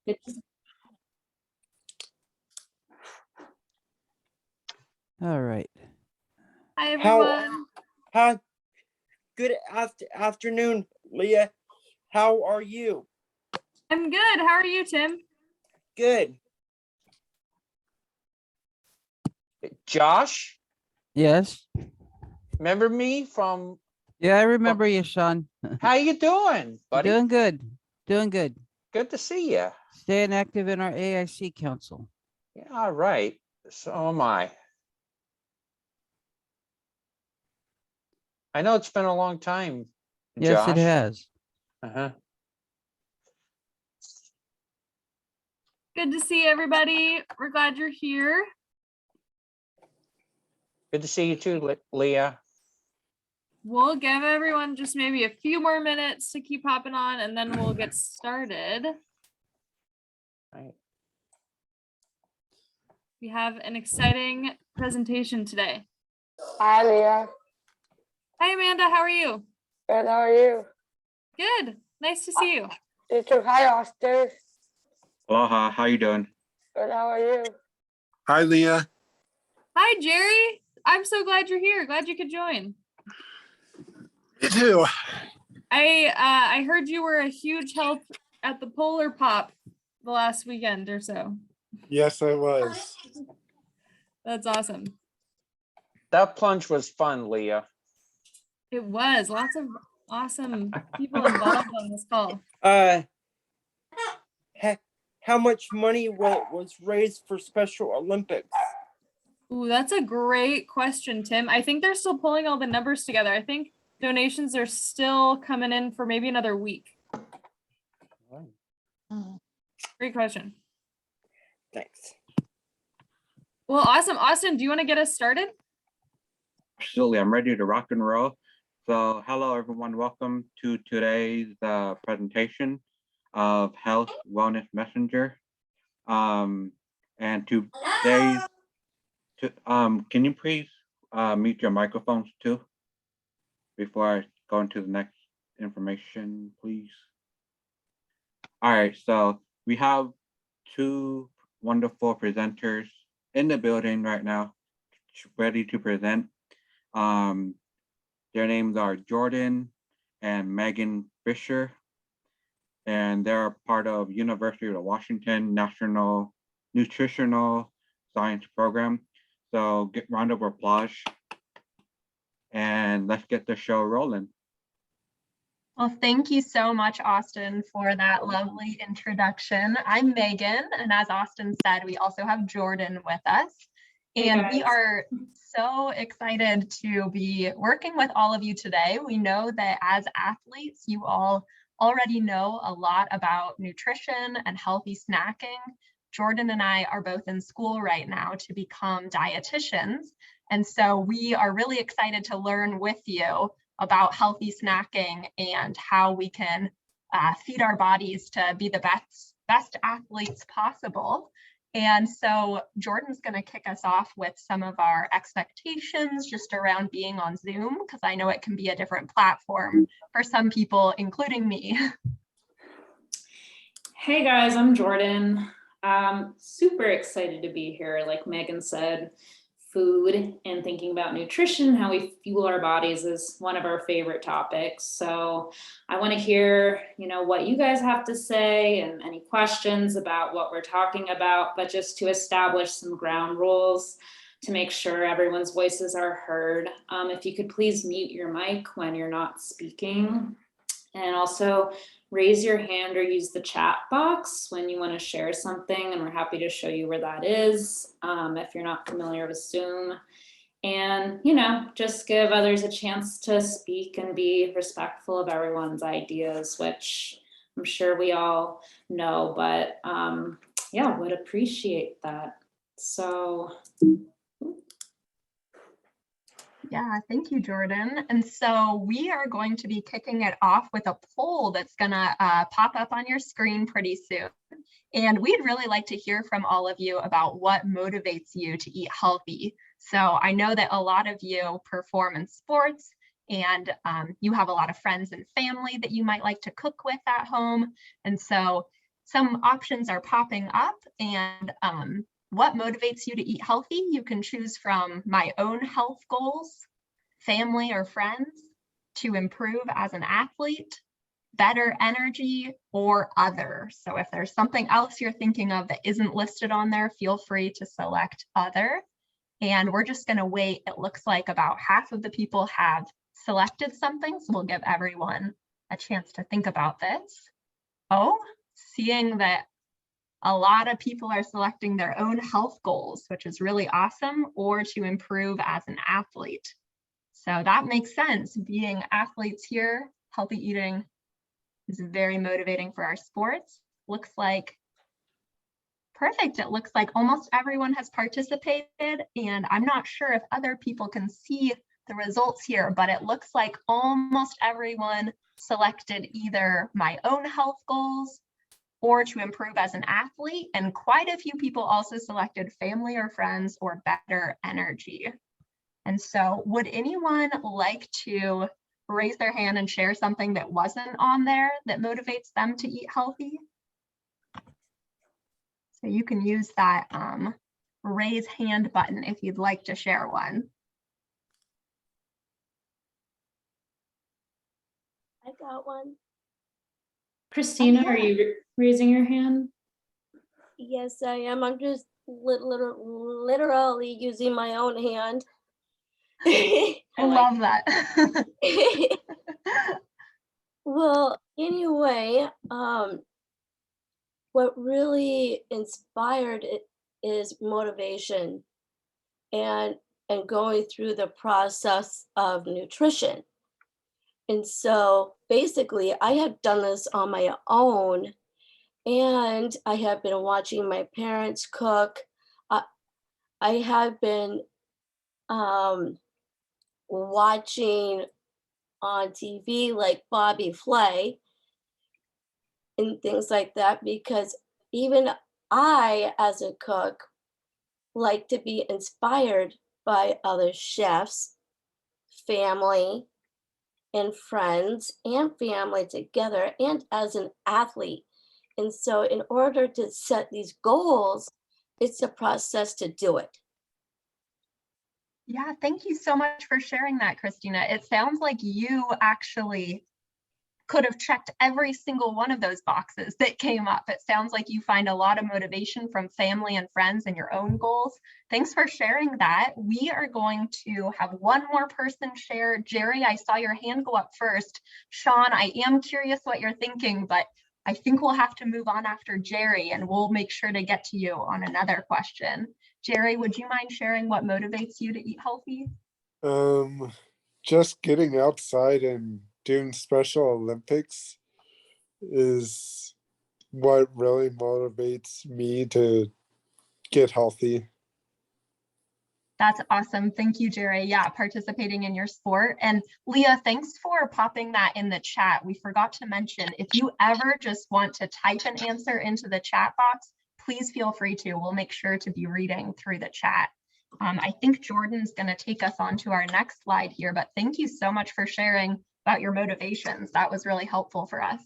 Good. All right. Hi, everyone. Hi. Good afternoon, Leah. How are you? I'm good. How are you, Tim? Good. Josh, Yes. remember me from? Yeah, I remember you, Sean. How you doing, buddy? Doing good. Doing good. Good to see you. Staying active in our AIC council. Yeah, all right. So am I. I know it's been a long time, Yes, it Josh. has. Uh-huh. Good to see everybody. We're glad you're here. Good to see you too, Leah. We'll give everyone just maybe a few more minutes to keep hopping on, and then we'll get started. Right. We have an exciting presentation today. Hi, Leah. Hi, Amanda. How are you? Good, how are you? Good. Nice to see you. You too. Hi, Austin. Aloha, how you doing? Good, how are you? Hi, Leah. Hi, Jerry. I'm so glad you're here. Glad you could join. Me too. I heard you were a huge help at the Polar Pop the last weekend or so. Yes, I was. That's awesome. That plunge was fun, Leah. It was lots of awesome people involved on this call. How much money was raised for Special Olympics? Ooh, that's a great question, Tim. I think they're still pulling all the numbers together. I think donations are still coming in for maybe another week. Great question. Thanks. Well, awesome. Austin, do you want to get us started? Absolutely, I'm ready to rock and roll. So hello everyone, welcome to today's presentation of Health Wellness Messenger. And today's, can you please mute your microphones too? Before I go into the next information, please. All right, so we have two wonderful presenters in the building right now, ready to present. Their names are Jordan and Megan Fisher, and they're part of University of Washington National Nutritional Science Program. So get round of applause, and let's get the show rolling. Well, thank you so much, Austin, for that lovely introduction. I'm Megan, and as Austin said, we also have Jordan with us. And we are so excited to be working with all of you today. We know that as athletes, you all already know a lot about nutrition and healthy snacking. Jordan and I are both in school right now to become dietitians. And so we are really excited to learn with you about healthy snacking and how we can feed our bodies to be the best athletes possible. And so Jordan's going to kick us off with some of our expectations just around being on Zoom, because I know it can be a different platform for some people, including me. Hey guys, I'm Jordan. Super excited to be here. Like Megan said, food and thinking about nutrition, how we fuel our bodies is one of our favorite topics. So I want to hear, what you guys have to say and any questions about what we're talking about, but just to establish some ground rules to make sure everyone's voices are heard. If you could please mute your mic when you're not speaking, and also raise your hand or use the chat box when you want to share something, and we're happy to show you where that is if you're not familiar with Zoom. And, just give others a chance to speak and be respectful of everyone's ideas, which I'm sure we all know, but yeah, would appreciate that. So. Yeah, thank you, Jordan. And so we are going to be kicking it off with a poll that's going to pop up on your screen pretty soon. And we'd really like to hear from all of you about what motivates you to eat healthy. So I know that a lot of you perform in sports, and you have a lot of friends and family that you might like to cook with at home. And so some options are popping up, and what motivates you to eat healthy? You can choose from my own health goals, family or friends, to improve as an athlete, better energy, or other. So if there's something else you're thinking of that isn't listed on there, feel free to select other. And we're just going to wait. It looks like about half of the people have selected something, so we'll give everyone a chance to think about this. Oh, seeing that a lot of people are selecting their own health goals, which is really awesome, or to improve as an athlete. So that makes sense. Being athletes here, healthy eating is very motivating for our sports. Looks like perfect. It looks like almost everyone has participated, and I'm not sure if other people can see the results here, but it looks like almost everyone selected either my own health goals or to improve as an athlete, and quite a few people also selected family or friends or better energy. And so would anyone like to raise their hand and share something that wasn't on there that motivates them to eat healthy? So you can use that raise hand button if you'd like to share one. I got one. Christina, Okay. are you raising your hand? Yes, I am. I'm just literally using my own hand. I love that. Well, anyway, what really inspired it is motivation and going through the process of nutrition. And so basically I had done this on my own, and I have been watching my parents cook. I have been watching on TV like Bobby Flay and things like that, because even I, as a cook, like to be inspired by other chefs, family, and friends and family together, and as an athlete. And so in order to set these goals, it's a process to do it. Yeah, thank you so much for sharing that, Christina. It sounds like you actually could have checked every single one of those boxes that came up. It sounds like you find a lot of motivation from family and friends and your own goals. Thanks for sharing that. We are going to have one more person share. Jerry, I saw your hand go up first. Sean, I am curious what you're thinking, but I think we'll have to move on after Jerry, and we'll make sure to get to you on another question. Jerry, would you mind sharing what motivates you to eat healthy? Just getting outside and doing Special Olympics is what really motivates me to get healthy. That's awesome. Thank you, Jerry. Yeah, participating in your sport. And Leah, thanks for popping that in the chat. We forgot to mention, if you ever just want to type an answer into the chat box, please feel free to. We'll make sure to be reading through the chat. I think Jordan's going to take us on to our next slide here, but thank you so much for sharing about your motivations. That was really helpful for us.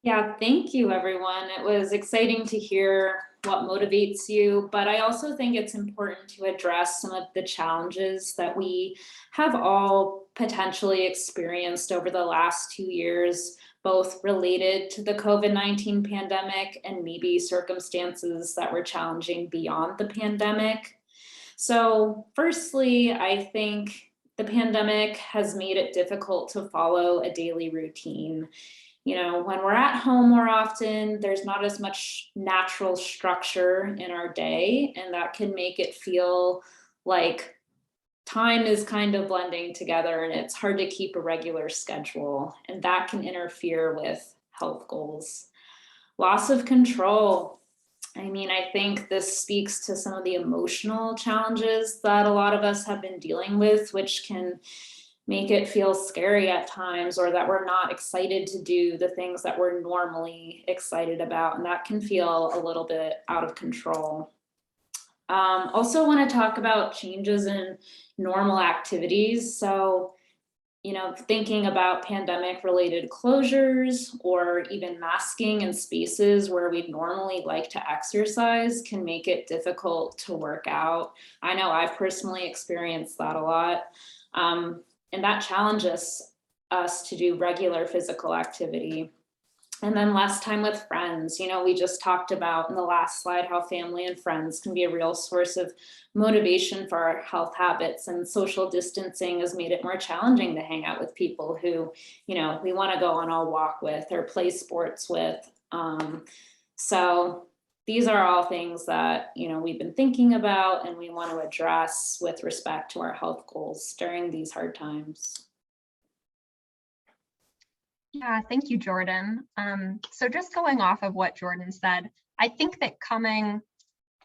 Yeah, thank you, everyone. It was exciting to hear what motivates you, but I also think it's important to address some of the challenges that we have all potentially experienced over the last 2 years, both related to the COVID-19 pandemic and maybe circumstances that were challenging beyond the pandemic. So firstly, I think the pandemic has made it difficult to follow a daily routine. You know, when we're at home more often, there's not as much natural structure in our day, and that can make it feel like time is kind of blending together and it's hard to keep a regular schedule, and that can interfere with health goals. Loss of control. I mean, I think this speaks to some of the emotional challenges that a lot of us have been dealing with, which can make it feel scary at times, or that we're not excited to do the things that we're normally excited about. And that can feel a little bit out of control. Also want to talk about changes in normal activities. So thinking about pandemic related closures or even masking in spaces where we'd normally like to exercise can make it difficult to work out. I know I've personally experienced that a lot. And that challenges us to do regular physical activity. And then less time with friends. We just talked about in the last slide how family and friends can be a real source of motivation for our health habits, and social distancing has made it more challenging to hang out with people who, we want to go on a walk with or play sports with. So these are all things that, we've been thinking about and we want to address with respect to our health goals during these hard times. Yeah, thank you, Jordan. So just going off of what Jordan said, I think that coming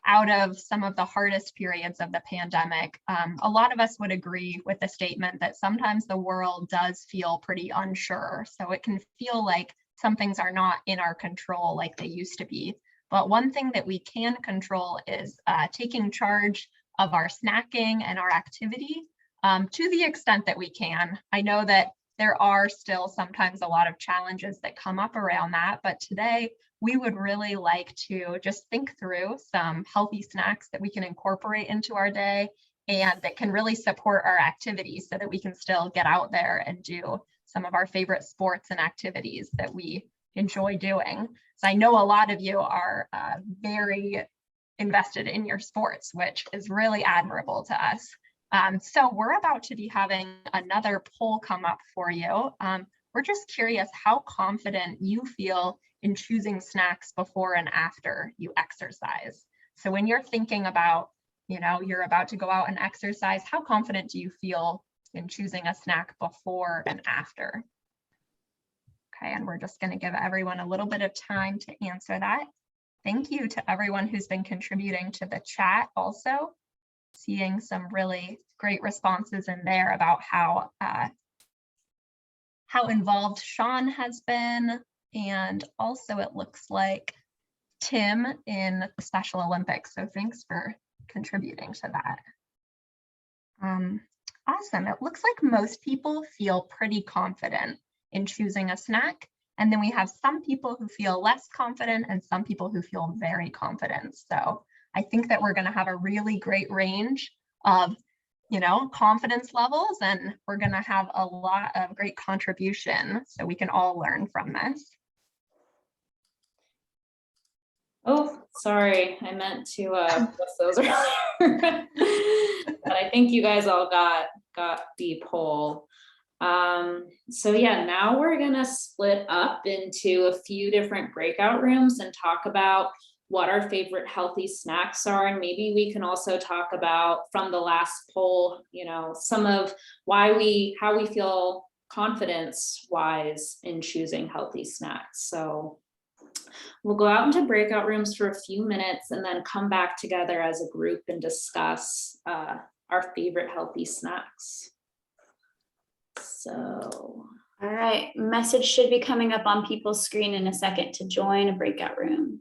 out of some of the hardest periods of the pandemic, a lot of us would agree with the statement that sometimes the world does feel pretty unsure. So it can feel like some things are not in our control like they used to be. But one thing that we can control is taking charge of our snacking and our activity to the extent that we can. I know that there are still sometimes a lot of challenges that come up around that, but today we would really like to just think through some healthy snacks that we can incorporate into our day and that can really support our activities so that we can still get out there and do some of our favorite sports and activities that we enjoy doing. So I know a lot of you are very invested in your sports, which is really admirable to us. So we're about to be having another poll come up for you. We're just curious how confident you feel in choosing snacks before and after you exercise. So when you're thinking about, you're about to go out and exercise, how confident do you feel in choosing a snack before and after? Okay, and we're just going to give everyone a little bit of time to answer that. Thank you to everyone who's been contributing to the chat also. Seeing some really great responses in there about how involved Sean has been, and also it looks like Tim in the Special Olympics. So thanks for contributing to that. Awesome. It looks like most people feel pretty confident in choosing a snack. And then we have some people who feel less confident and some people who feel very confident. So I think that we're going to have a really great range of, confidence levels, and we're going to have a lot of great contribution so we can all learn from this. Oh, sorry, I meant to post those earlier. But I think you guys all got the poll. So yeah, now we're gonna split up into a few different breakout rooms and talk about what our favorite healthy snacks are. And maybe we can also talk about, from the last poll, some of how we feel confidence wise in choosing healthy snacks. So we'll go out into breakout rooms for a few minutes and then come back together as a group and discuss our favorite healthy snacks. So, all right, message should be coming up on people's screen in a second to join a breakout room.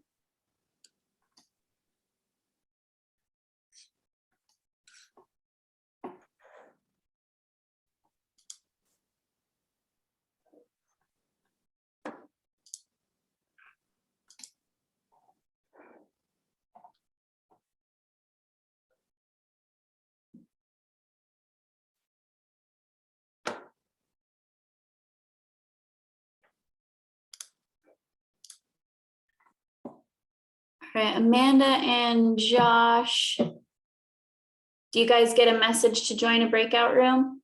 All right, Amanda and Josh, do you guys get a message to join a breakout room?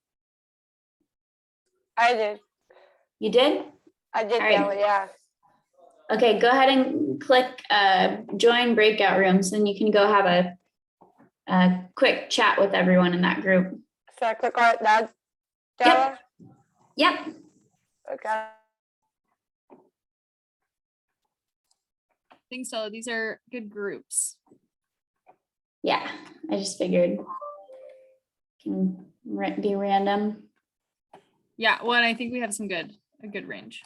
I did. You did? I did, All right. Kelly, yeah. Okay, go ahead and click join breakout rooms, and you can go have a quick chat with everyone in that group. So I click on it now, Stella? Yep. Okay. Thanks, Stella. These are good groups. Yeah, I just figured can be random. Yeah, well, and I think we have a good range.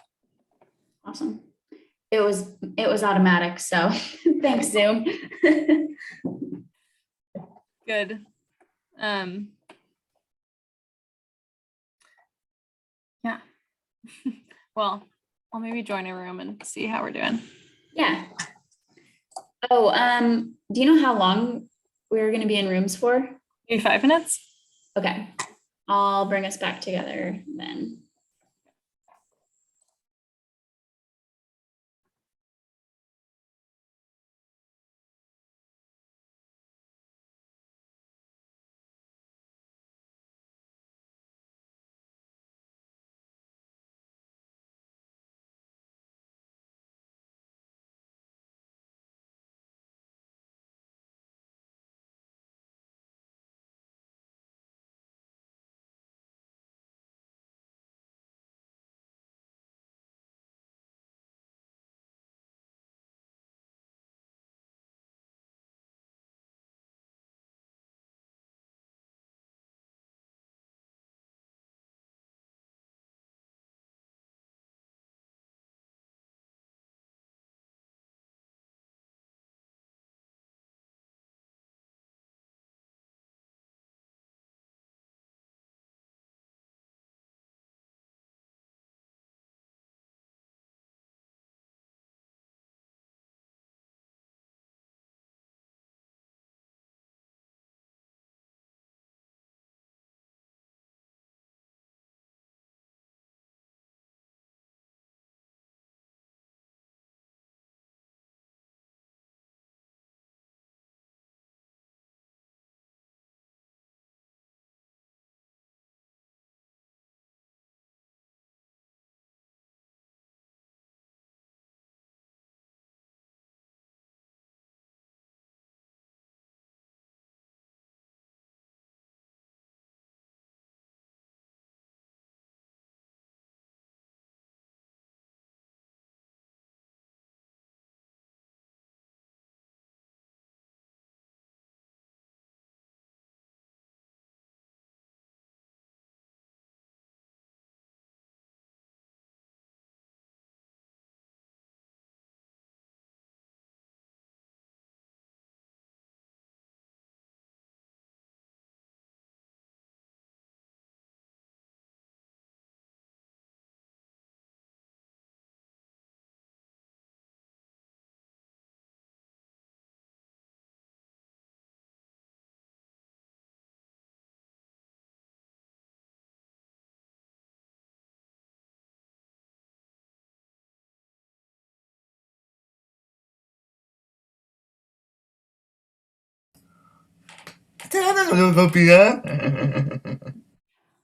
Awesome. It was automatic, so thanks, Zoom. Good. Well, I'll maybe join a room and see how we're doing. Yeah. Oh, do you know how long we're gonna be in rooms for? Maybe 5 minutes? Okay, I'll bring us back together then.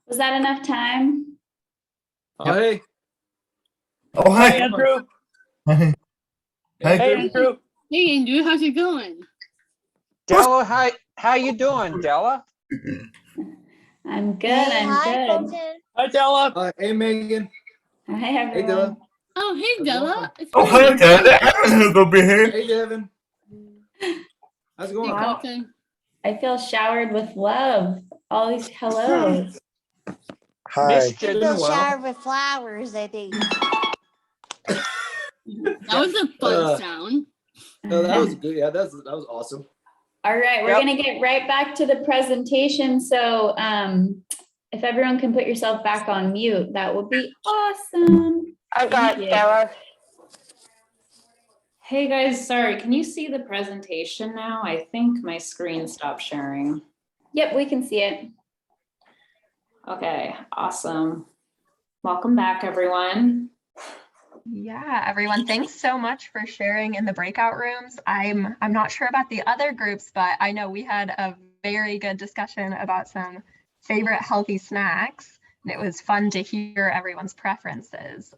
Was that enough time? Hey. Oh, hi. Hey, Andrew. Hi. Hey, Andrew. Hey, Andrew, how's it going? Della, how you doing, Della? I'm good, I'm good. Hi, Della. Hey, Megan. Hi, everyone. Oh, hey, Della. It's Oh, been hi, a minute. Dad. I'm gonna be here. Hey, Devin. How's it Hey, going? Wow. Colton. I feel showered with love. All these hellos. Hi. Missed you. Been a while. with flowers, I think. That was a fun sound. No, that was good. Yeah, that was awesome. All right, we're Yep. gonna get right back to the presentation. So if everyone can put yourself back on mute, that would be awesome. I got Thank you. Stella. Hey guys, sorry, can you see the presentation now? I think my screen stopped sharing. Yep, we can see it. Okay, awesome. Welcome back, everyone. Yeah, everyone, thanks so much for sharing in the breakout rooms. I'm not sure about the other groups, but I know we had a very good discussion about some favorite healthy snacks, and it was fun to hear everyone's preferences.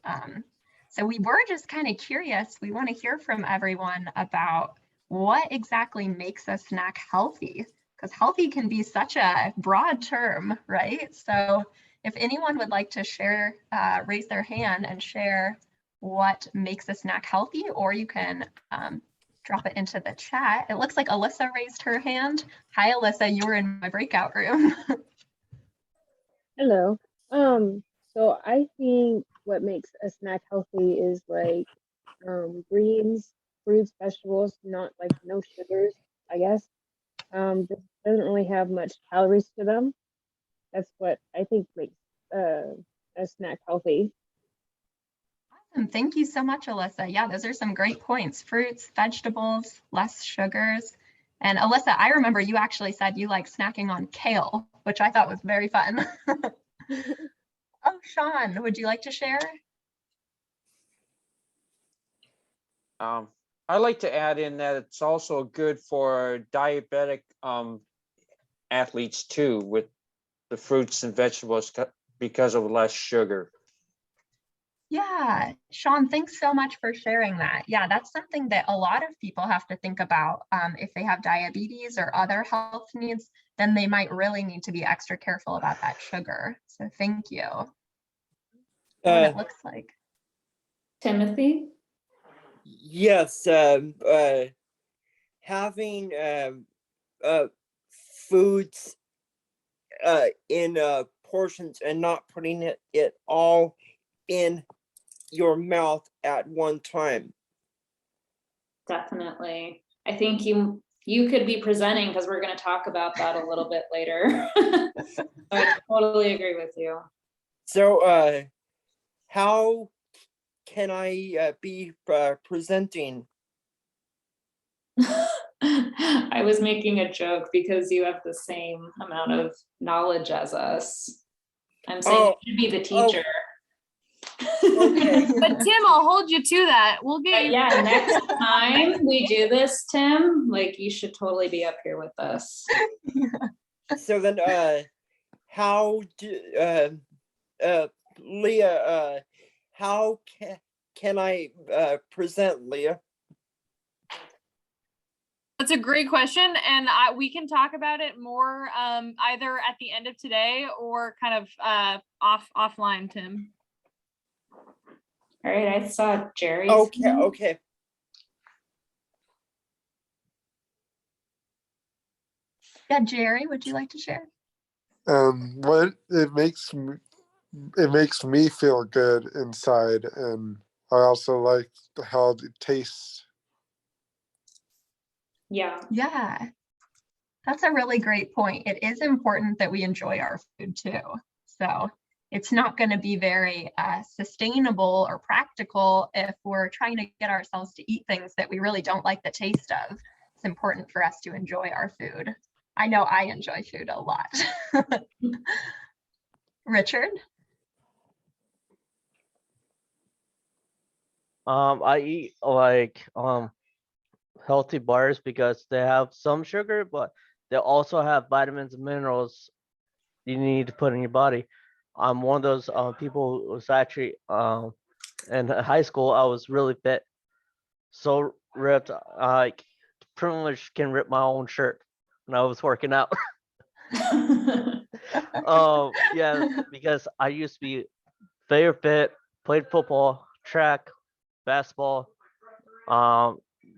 So we were just kind of curious. We want to hear from everyone about what exactly makes a snack healthy, because healthy can be such a broad term, right? So if anyone would like to share, raise their hand and share what makes a snack healthy, or you can drop it into the chat. It looks like Alyssa raised her hand. Hi, Alyssa, you were in my breakout room. Hello. So I think what makes a snack healthy is like greens, fruits, vegetables, not like no sugars, I guess. Just doesn't really have much calories to them. That's what I think makes a snack healthy. Awesome. Thank you so much, Alyssa. Yeah, those are some great points. Fruits, vegetables, less sugars. And Alyssa, I remember you actually said you like snacking on kale, which I thought was very fun. Oh, Sean, would you like to share? I'd like to add in that it's also good for diabetic athletes too, with the fruits and vegetables because of less sugar. Yeah, Sean, thanks so much for sharing that. Yeah, that's something that a lot of people have to think about. If they have diabetes or other health needs, then they might really need to be extra careful about that sugar. So thank you. What it looks like. Timothy? Yes, having foods in portions and not putting it all in your mouth at one time. Definitely. I think you could be presenting because we're going to talk about that a little bit later. I totally agree with you. So how can I be presenting? I was making a joke because you have the same amount of knowledge as us. I'm saying you should be the teacher. Okay. But Tim, I'll hold you to that. We'll get you. Yeah, next time we do this, Tim, like you should totally be up here with us. So then how do Leah, how can I present, Leah? That's a great question, and we can talk about it more either at the end of today or kind of offline, Tim. All right, I saw Jerry's. Okay. Yeah, Jerry, would you like to share? What it makes me feel good inside, and I also like how it tastes. Yeah. Yeah, that's a really great point. It is important that we enjoy our food too. So it's not going to be very sustainable or practical if we're trying to get ourselves to eat things that we really don't like the taste of. It's important for us to enjoy our food. I know I enjoy food a lot. Richard? I eat like healthy bars because they have some sugar, but they also have vitamins and minerals you need to put in your body. I'm one of those people who was actually in high school. I was really fit, so ripped. I pretty much can rip my own shirt when I was working out. Yeah, because I used to be very fit, played football, track, basketball.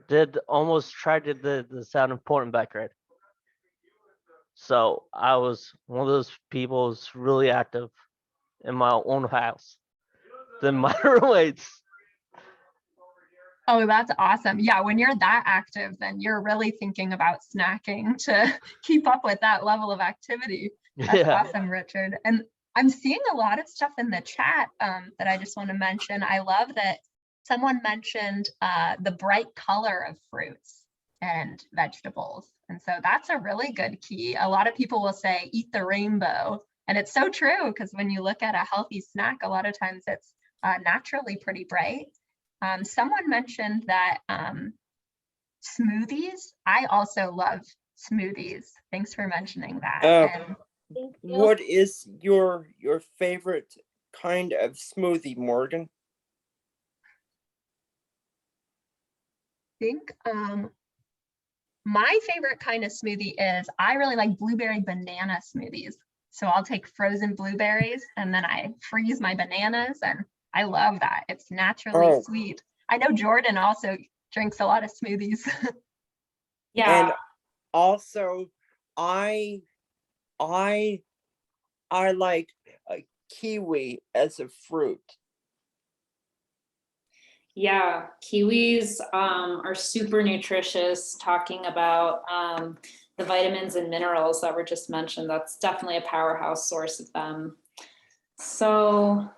Did almost tried to do the Sound Important backyard. So I was one of those people who's really active in my own house. Then my roommates. Oh, that's awesome. Yeah, when you're that active, then you're really thinking about snacking to keep up with that level of activity. That's awesome, Richard. And I'm seeing a lot of stuff in the chat that I just want to mention. I love that someone mentioned the bright color of fruits and vegetables. And so that's a really good key. A lot of people will say, eat the rainbow. And it's so true, because when you look at a healthy snack, a lot of times it's naturally pretty bright. Someone mentioned that smoothies. I also love smoothies. Thanks for mentioning that. What is your favorite kind of smoothie, Morgan? I think my favorite kind of smoothie is I really like blueberry banana smoothies. So I'll take frozen blueberries and then I freeze my bananas, and I love that. It's naturally sweet. I know Jordan also drinks a lot of smoothies. Yeah. And also, I like kiwi as a fruit. Yeah, kiwis are super nutritious. Talking about the vitamins and minerals that were just mentioned, that's definitely a powerhouse source of them. So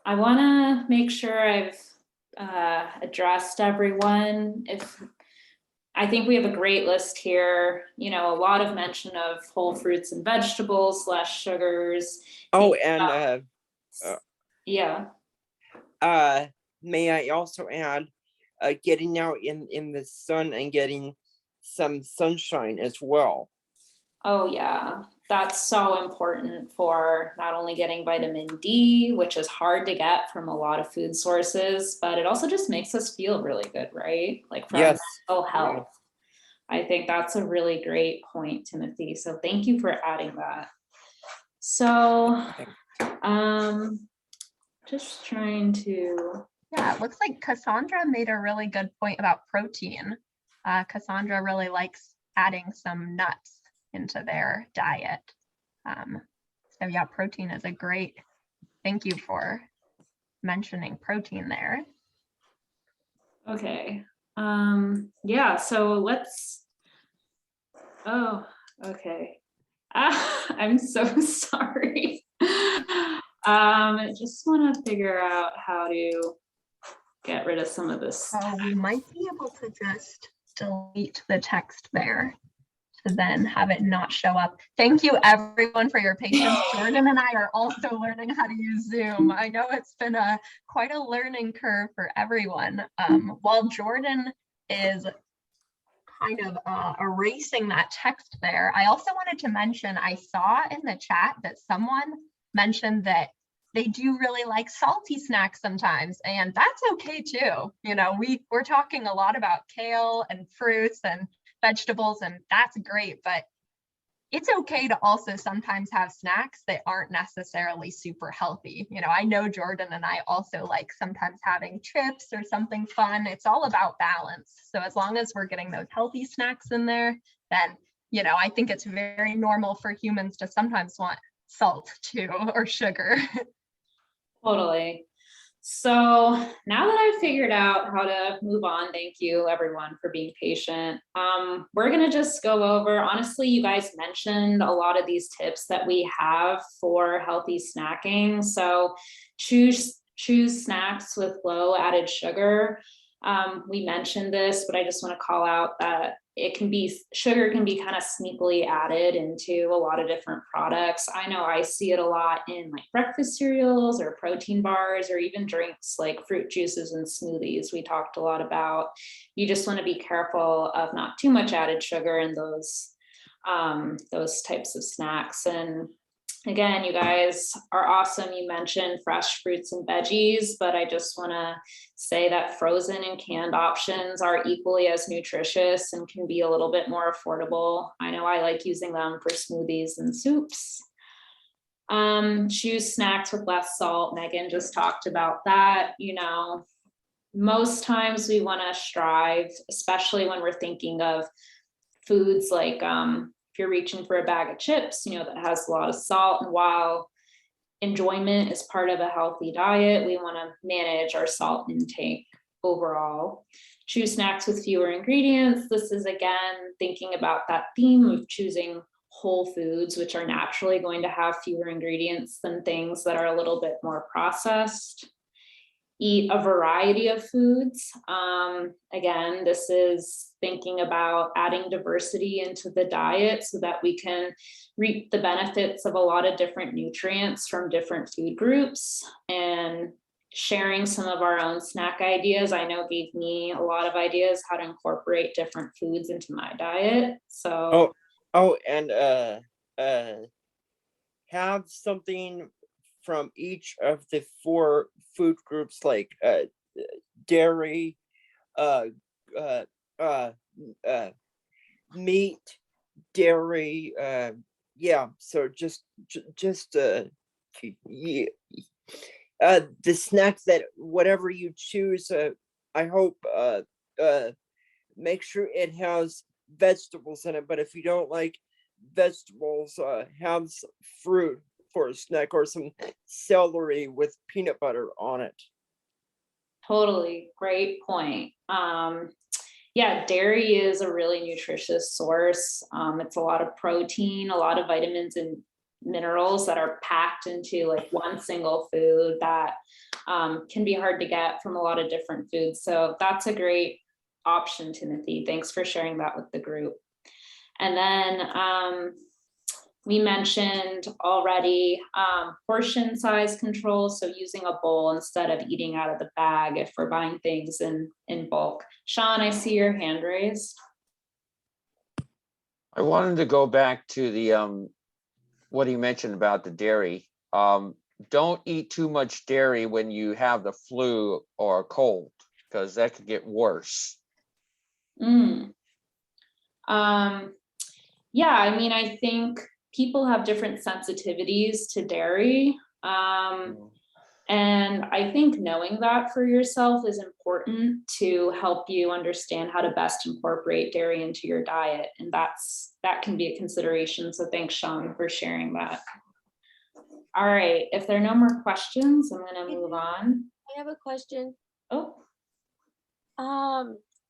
I want to make sure I've addressed everyone. I think we have a great list here, you know, a lot of mention of whole fruits and vegetables, less sugars. Oh, and Yeah. may I also add, getting out in the sun and getting some sunshine as well. Oh, yeah. That's so important for not only getting vitamin D, which is hard to get from a lot of food sources, but it also just makes us feel really good, right? Like for our Yes. mental health. I think that's a really great point, Timothy. So thank you for adding that. So, just trying to. Yeah, it looks like Cassandra made a really good point about protein. Cassandra really likes adding some nuts into their diet. So yeah, protein is a great, thank you for mentioning protein there. Okay. Yeah, so let's, oh, okay. I'm so sorry. I just want to figure out how to get rid of some of this. So we might be able to just delete the text there to then have it not show up. Thank you everyone for your patience. Jordan and I are also learning how to use Zoom. I know it's been quite a learning curve for everyone. While Jordan is kind of erasing that text there, I also wanted to mention, I saw in the chat that someone mentioned that they do really like salty snacks sometimes, and that's okay too. You know, we're talking a lot about kale and fruits and vegetables, and that's great, but it's okay to also sometimes have snacks that aren't necessarily super healthy. You know, I know Jordan and I also like sometimes having chips or something fun. It's all about balance. So as long as we're getting those healthy snacks in there, then, you know, I think it's very normal for humans to sometimes want salt too, or sugar. Totally. So now that I've figured out how to move on, thank you everyone for being patient. We're gonna just go over, honestly, you guys mentioned a lot of these tips that we have for healthy snacking. So choose snacks with low added sugar. We mentioned this, but I just want to call out that sugar can be kind of sneakily added into a lot of different products. I know I see it a lot in like breakfast cereals or protein bars, or even drinks like fruit juices and smoothies. We talked a lot about, you just want to be careful of not too much added sugar in those types of snacks. And again, you guys are awesome. You mentioned fresh fruits and veggies, but I just want to say that frozen and canned options are equally as nutritious and can be a little bit more affordable. I know I like using them for smoothies and soups. Choose snacks with less salt. Megan just talked about that. You know, most times we want to strive, especially when we're thinking of foods like, if you're reaching for a bag of chips, you know, that has a lot of salt, and while enjoyment is part of a healthy diet, we want to manage our salt intake overall. Choose snacks with fewer ingredients. This is again thinking about that theme of choosing whole foods, which are naturally going to have fewer ingredients than things that are a little bit more processed. Eat a variety of foods. Again, this is thinking about adding diversity into the diet so that we can reap the benefits of a lot of different nutrients from different food groups, and sharing some of our own snack ideas. I know gave me a lot of ideas how to incorporate different foods into my diet. So and have something from each of the 4 food groups, like dairy, meat, dairy, yeah. So just the snacks that whatever you choose, I hope make sure it has vegetables in it. But if you don't like vegetables, have fruit for a snack, or some celery with peanut butter on it. Totally, great point. Yeah, dairy is a really nutritious source. It's a lot of protein, a lot of vitamins and minerals that are packed into like one single food that can be hard to get from a lot of different foods. So that's a great option, Timothy. Thanks for sharing that with the group. And then we mentioned already portion size control. So using a bowl instead of eating out of the bag if we're buying things in bulk. Sean, I see your hand raised. I wanted to go back to the what he mentioned about the dairy. Don't eat too much dairy when you have the flu or a cold, because that could get worse. Yeah, I mean, I think people have different sensitivities to dairy. And I think knowing that for yourself is important to help you understand how to best incorporate dairy into your diet. And that can be a consideration. So thanks, Sean, for sharing that. All right, if there are no more questions, I'm gonna move on. I have a question. Oh.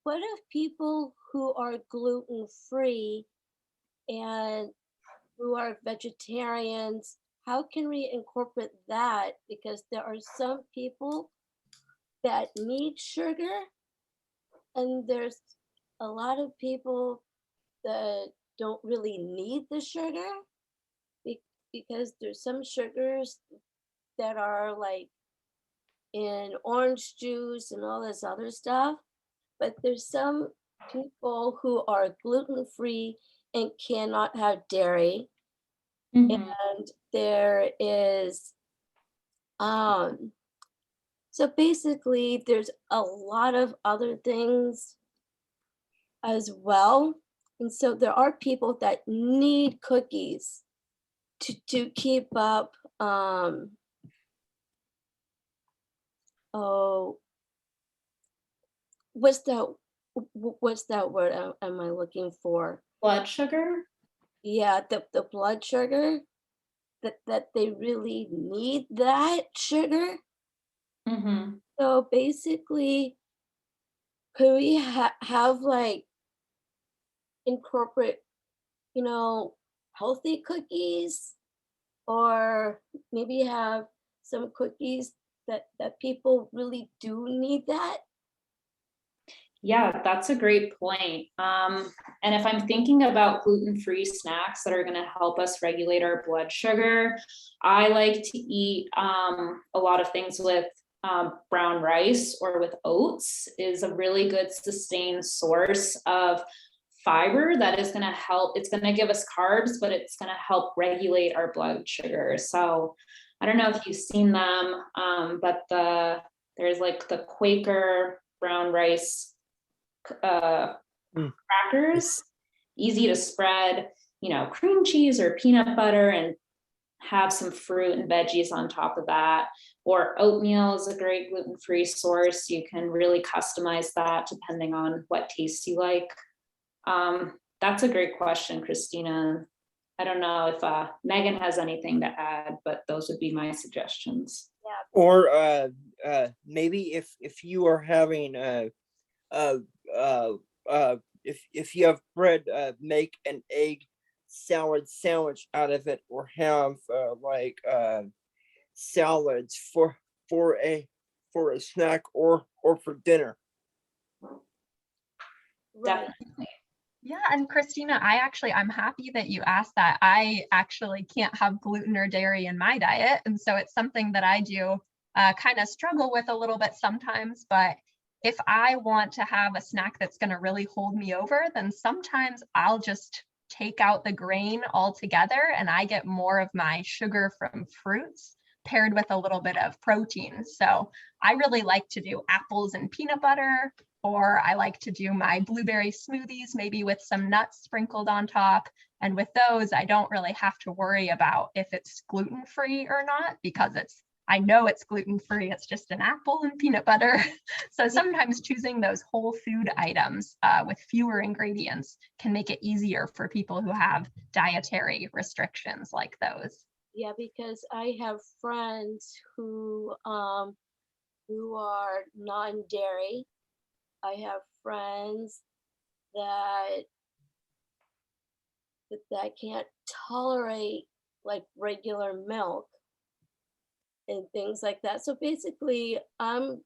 What if people who are gluten-free and who are vegetarians, how can we incorporate that? Because there are some people that need sugar, and there's a lot of people that don't really need the sugar because there's some sugars that are like in orange juice and all this other stuff. But there's some people who are gluten-free and cannot have dairy. And there is, so basically there's a lot of other things as well. And so there are people that need cookies to keep up, what's that word am I looking for? Blood sugar? Yeah, the blood sugar, that they really need that sugar. So basically, could we have like incorporate, healthy cookies, or maybe have some cookies that people really do need that? Yeah, that's a great point. And if I'm thinking about gluten-free snacks that are going to help us regulate our blood sugar, I like to eat a lot of things with brown rice or with oats is a really good sustained source of fiber that is going to help. It's going to give us carbs, but it's going to help regulate our blood sugar. So I don't know if you've seen them, but there's like the Quaker brown rice crackers, easy to spread, cream cheese or peanut butter and have some fruit and veggies on top of that. Or oatmeal is a great gluten-free source. You can really customize that depending on what taste you like. That's a great question, Christina. I don't know if Megan has anything to add, but those would be my suggestions. Or maybe if you are having if you have bread, make an egg salad sandwich out of it, or have salads for a snack or for dinner. Definitely. Yeah, and Christina, I'm happy that you asked that. I actually can't have gluten or dairy in my diet. And so it's something that I do kind of struggle with a little bit sometimes. But if I want to have a snack that's going to really hold me over, then sometimes I'll just take out the grain altogether and I get more of my sugar from fruits paired with a little bit of protein. So I really like to do apples and peanut butter, or I like to do my blueberry smoothies, maybe with some nuts sprinkled on top. And with those, I don't really have to worry about if it's gluten-free or not, because I know it's gluten-free, it's just an apple and peanut butter. So sometimes choosing those whole food items with fewer ingredients can make it easier for people who have dietary restrictions like those. Yeah, because I have friends who are non-dairy. I have friends that can't tolerate like regular milk. and things like that. So basically, I'm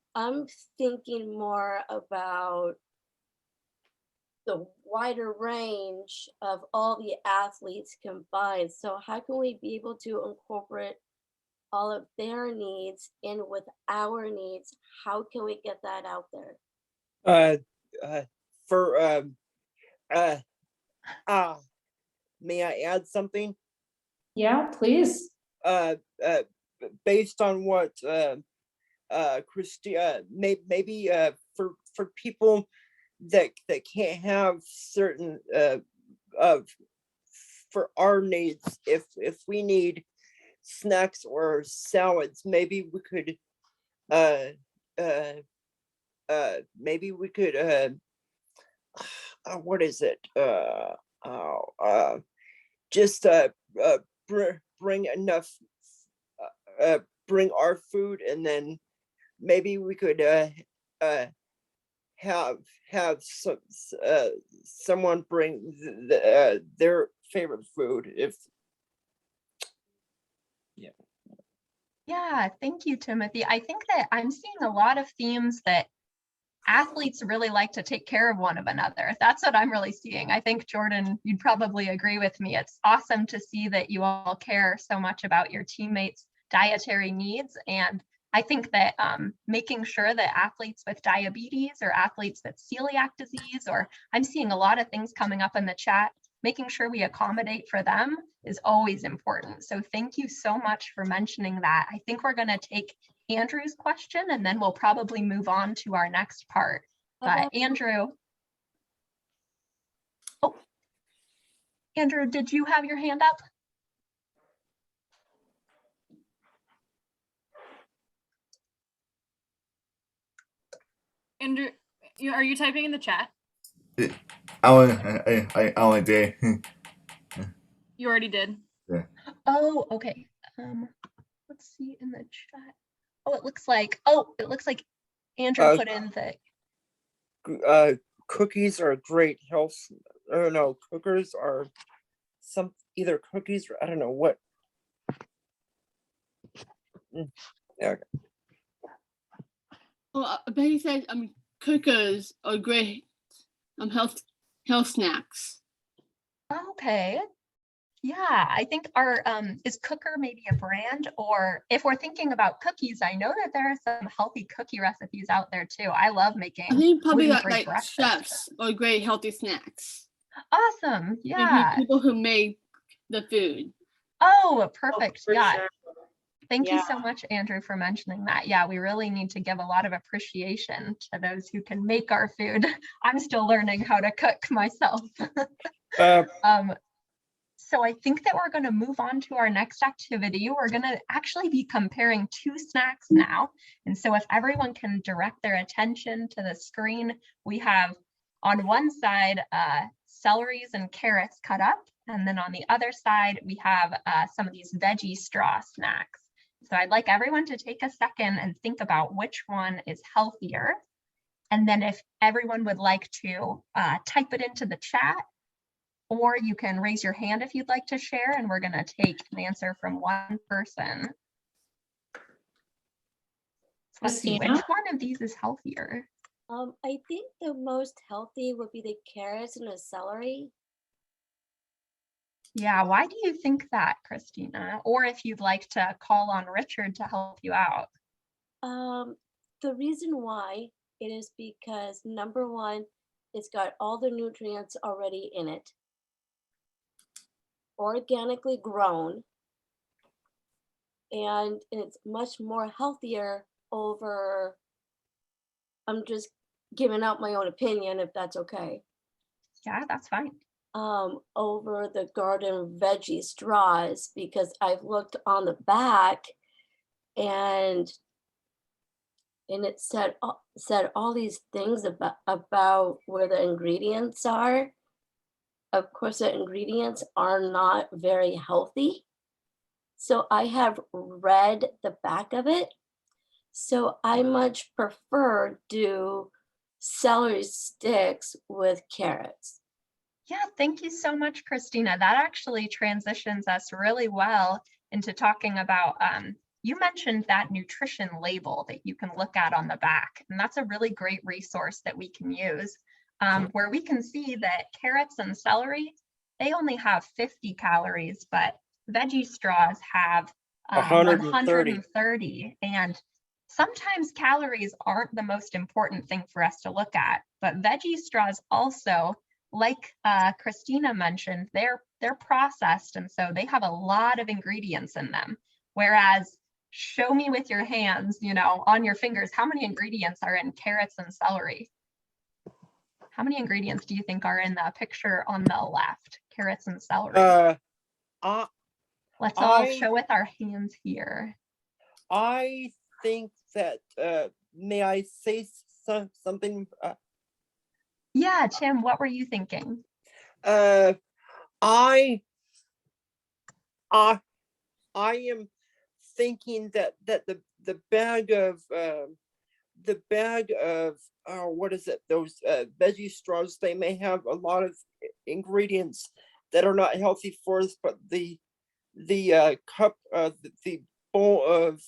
thinking more about the wider range of all the athletes combined. So how can we be able to incorporate all of their needs in with our needs? How can we get that out there? May I add something? Yeah, please. Based on what Christina, maybe for people that can't have certain for our needs, if we need snacks or salads, maybe we could what is it? Just bring enough, bring our food, and then maybe we could have someone bring their favorite food. If Yeah, thank you, Timothy. I think that I'm seeing a lot of themes that athletes really like to take care of one of another. That's what I'm really seeing. I think, Jordan, you'd probably agree with me. It's awesome to see that you all care so much about your teammates' dietary needs. And I think that making sure that athletes with diabetes or athletes with celiac disease, or I'm seeing a lot of things coming up in the chat, making sure we accommodate for them is always important. So thank you so much for mentioning that. I think we're going to take Andrew's question and then we'll probably move on to our next part. But Andrew. Oh, Andrew, did you have your hand up? Andrew, are you typing in the chat? I only did. You already did. Yeah. Oh, okay. Let's see in the chat. Oh, it looks like Andrew put in the cookies are great health. I don't know. Cookers are either cookies or I don't know what. Yeah. Well, Betty said, cookers are great health snacks. Okay. Yeah, I think our is Cooker maybe a brand, or if we're thinking about cookies, I know that there are some healthy cookie recipes out there too. I love making. I think probably gluten-free like breakfast. chefs or great healthy snacks. Awesome. Yeah. People who make the food. Oh, perfect. For Yeah. sure. Thank you Yeah. so much, Andrew, for mentioning that. Yeah, we really need to give a lot of appreciation to those who can make our food. I'm still learning how to cook myself. So I think that we're going to move on to our next activity. We're going to actually be comparing two snacks now. And so if everyone can direct their attention to the screen, we have on one side celeries and carrots cut up. And then on the other side, we have some of these veggie straw snacks. So I'd like everyone to take a second and think about which one is healthier. And then if everyone would like to type it into the chat, or you can raise your hand if you'd like to share, and we're going to take an answer from one person. Let's see, which Christina? one of these is healthier? I think the most healthy would be the carrots and the celery. Yeah, why do you think that, Christina? Or if you'd like to call on Richard to help you out. The reason why it is because number one, it's got all the nutrients already in it, organically grown, and it's much more healthier over, I'm just giving out my own opinion if that's okay. Yeah, that's fine. Over the garden veggie straws, because I've looked on the back and it said all these things about where the ingredients are. Of course, the ingredients are not very healthy. So I have read the back of it. So I much prefer do celery sticks with carrots. Yeah, thank you so much, Christina. That actually transitions us really well into talking about you mentioned that nutrition label that you can look at on the back, and that's a really great resource that we can use, where we can see that carrots and celery, they only have 50 calories, but veggie straws have 130. 130. And sometimes calories aren't the most important thing for us to look at, but veggie straws also, like Christina mentioned, they're processed, and so they have a lot of ingredients in them. Whereas, show me with your hands, on your fingers, how many ingredients are in carrots and celery? How many ingredients do you think are in the picture on the left? Carrots and celery. Let's all show with our hands here. I think that, may I say something? Yeah, Tim, what were you thinking? I am thinking that the bag of what is it? Those veggie straws, they may have a lot of ingredients that are not healthy for us, but the cup, the bowl of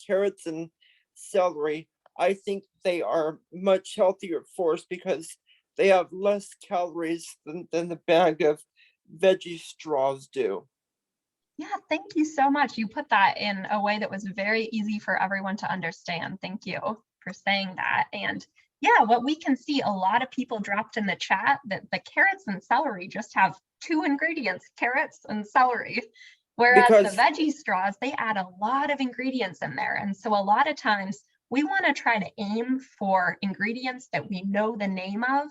carrots and celery, I think they are much healthier for us because they have less calories than the bag of veggie straws do. Yeah, thank you so much. You put that in a way that was very easy for everyone to understand. Thank you for saying that. And yeah, what we can see, a lot of people dropped in the chat that the carrots and celery just have 2 ingredients, carrots and celery. Whereas the veggie straws, they add a lot of ingredients in there. And so a lot of times we want to try to aim for ingredients that we know the name of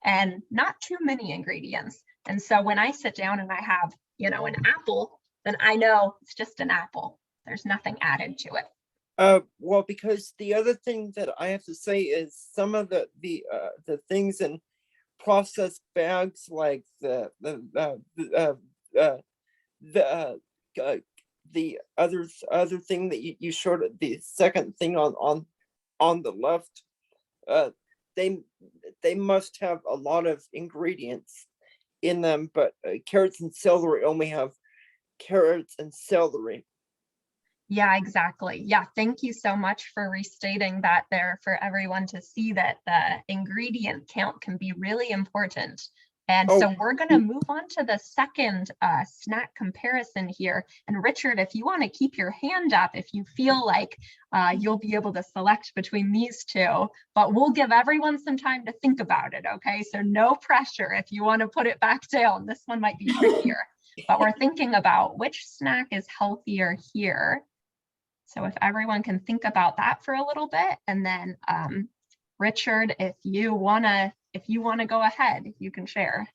and not too many ingredients. And so when I sit down and I have, an apple, then I know it's just an apple. There's nothing added to it. Well, because the other thing that I have to say is some of the things in processed bags, like the other thing that you showed, the second thing on the left, they must have a lot of ingredients in them, but carrots and celery only have carrots and celery. Yeah, exactly. Yeah, thank you so much for restating that there for everyone to see that the ingredient count can be really important. And so we're going to move on to the second snack comparison here. And Richard, if you want to keep your hand up, if you feel like you'll be able to select between these two, but we'll give everyone some time to think about it, okay? So no pressure if you want to put it back down. This one might be trickier, but we're thinking about which snack is healthier here. So if everyone can think about that for a little bit, and then Richard, if you want to go ahead, you can share.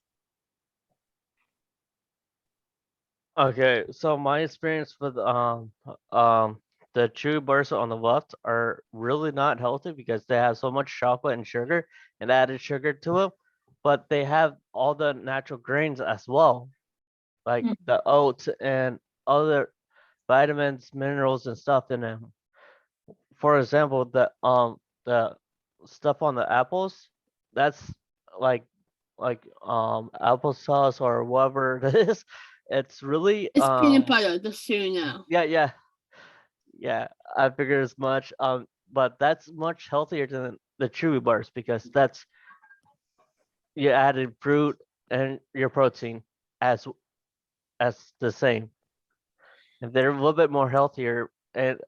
Okay, so my experience with the chewy bars on the left are really not healthy because they have so much chocolate and sugar and added sugar to them, but they have all the natural grains as well, like the oats and other vitamins, minerals, and stuff in them. For example, the stuff on the apples, that's like applesauce or whatever it is. It's really It's peanut butter, just so you know. Yeah, I figured as much. But that's much healthier than the chewy bars because that's you added fruit and your protein as the same. And they're a little bit more healthier. And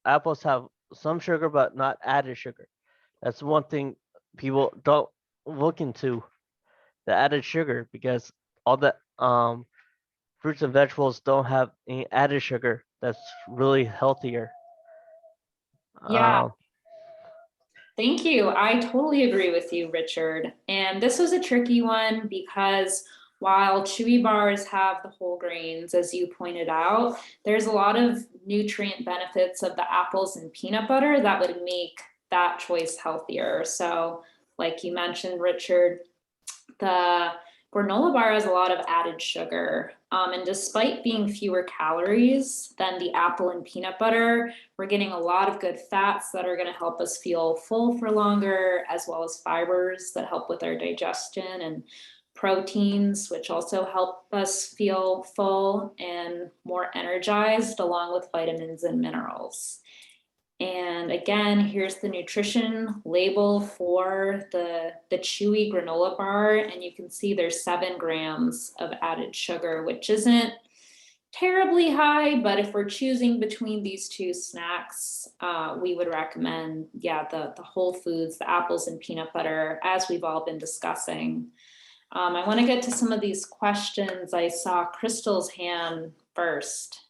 apples have some sugar, but not added sugar. That's one thing people don't look into, the added sugar, because all the fruits and vegetables don't have any added sugar. That's really healthier. Yeah. Thank you. I totally agree with you, Richard. And this was a tricky one because while chewy bars have the whole grains, as you pointed out, there's a lot of nutrient benefits of the apples and peanut butter that would make that choice healthier. So like you mentioned, Richard, the granola bar has a lot of added sugar. And despite being fewer calories than the apple and peanut butter, we're getting a lot of good fats that are going to help us feel full for longer, as well as fibers that help with our digestion and proteins, which also help us feel full and more energized, along with vitamins and minerals. And again, here's the nutrition label for the chewy granola bar. And you can see there's 7 grams of added sugar, which isn't terribly high, but if we're choosing between these two snacks, we would recommend, the whole foods, the apples and peanut butter, as we've all been discussing. I want to get to some of these questions. I saw Crystal's hand first.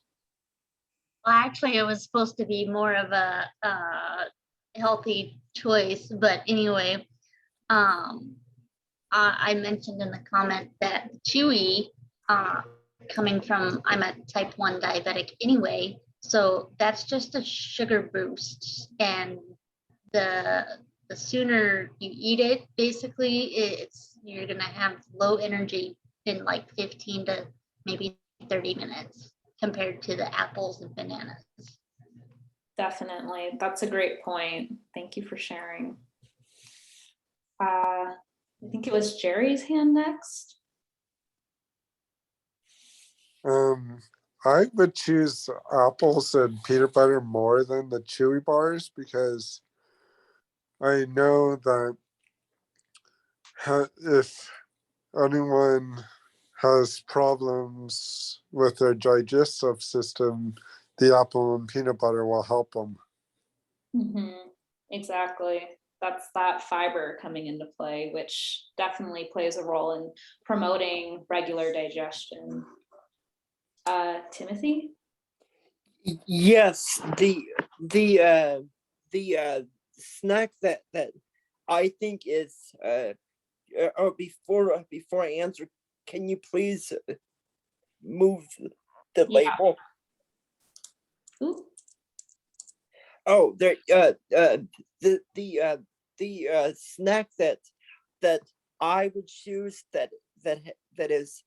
Well, actually, it was supposed to be more of a healthy choice, but anyway, I mentioned in the comment that chewy, coming from, I'm a type 1 diabetic anyway, so that's just a sugar boost, and the sooner you eat it, basically, you're gonna have low energy in like 15 to maybe 30 minutes. Compared to the apples and bananas. Definitely, that's a great point. Thank you for sharing. I think it was Jerry's hand next. I would choose apples and peanut butter more than the chewy bars because I know that if anyone has problems with their digestive system, the apple and peanut butter will help them. Exactly. That's that fiber coming into play, which definitely plays a role in promoting regular digestion. Timothy? Yes, the snack that I think is before I answer, can you please move the label? Ooh. Oh, there. The snack that I would choose that is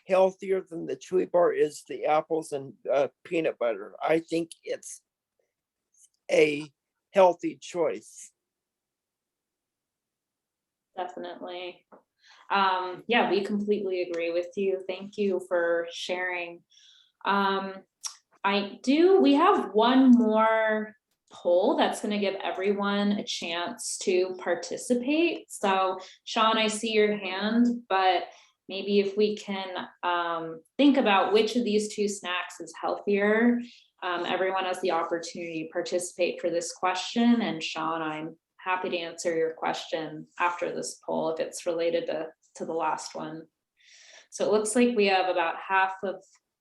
healthier than the chewy bar is the apples and peanut butter. I think it's a healthy choice. Definitely. We completely agree with you. Thank you for sharing. We have one more poll that's going to give everyone a chance to participate. So Sean, I see your hand, but maybe if we can think about which of these two snacks is healthier. Everyone has the opportunity to participate for this question. And Sean, I'm happy to answer your question after this poll if it's related to the last one. So it looks like we have about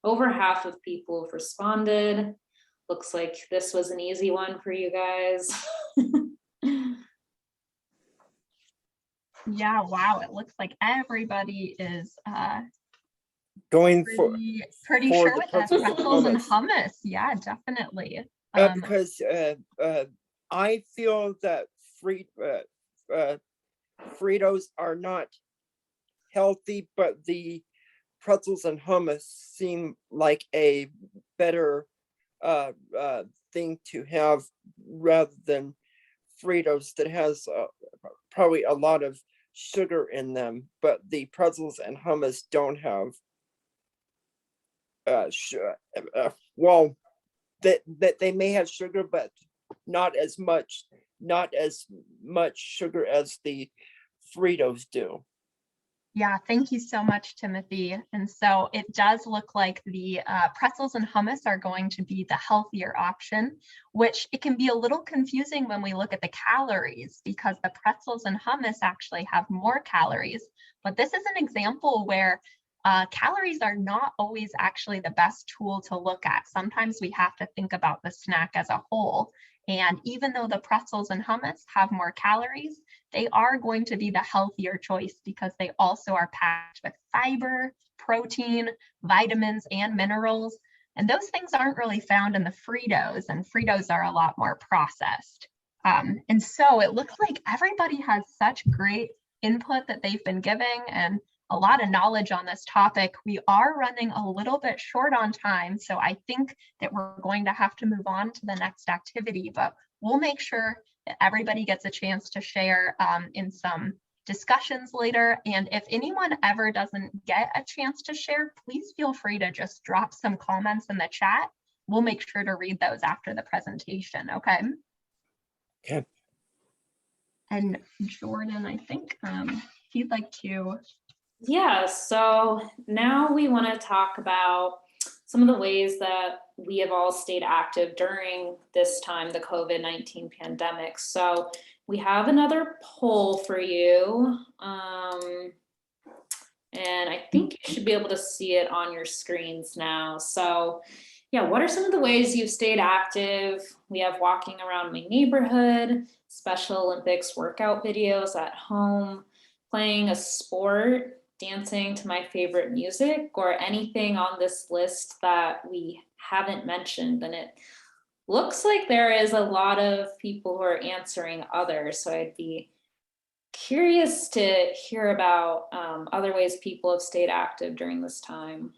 over half of people have responded. Looks like this was an easy one for you guys. Yeah, wow, it looks like everybody is going pretty for sure the with that pretzels and pretzels and hummus. hummus. Yeah, definitely. Because I feel that Fritos are not healthy, but the pretzels and hummus seem like a better thing to have rather than Fritos that has probably a lot of sugar in them, but the pretzels and hummus don't have well, that they may have sugar, but not as much sugar as the Fritos do. Yeah, thank you so much, Timothy. And so it does look like the pretzels and hummus are going to be the healthier option, which it can be a little confusing when we look at the calories because the pretzels and hummus actually have more calories. But this is an example where calories are not always actually the best tool to look at. Sometimes we have to think about the snack as a whole. And even though the pretzels and hummus have more calories, they are going to be the healthier choice because they also are packed with fiber, protein, vitamins, and minerals. And those things aren't really found in the Fritos, and Fritos are a lot more processed. And so it looks like everybody has such great input that they've been giving and a lot of knowledge on this topic. We are running a little bit short on time, so I think that we're going to have to move on to the next activity, but we'll make sure that everybody gets a chance to share in some discussions later. And if anyone ever doesn't get a chance to share, please feel free to just drop some comments in the chat. We'll make sure to read those after the presentation, okay? Okay. And Jordan, I think if you'd like to. Yeah, so now we want to talk about some of the ways that we have all stayed active during this time, the COVID-19 pandemic. So we have another poll for you. And I think you should be able to see it on your screens now. So yeah, what are some of the ways you've stayed active? We have walking around my neighborhood, Special Olympics workout videos at home, playing a sport, dancing to my favorite music, or anything on this list that we haven't mentioned. And it looks like there is a lot of people who are answering others. So I'd be curious to hear about other ways people have stayed active during this time.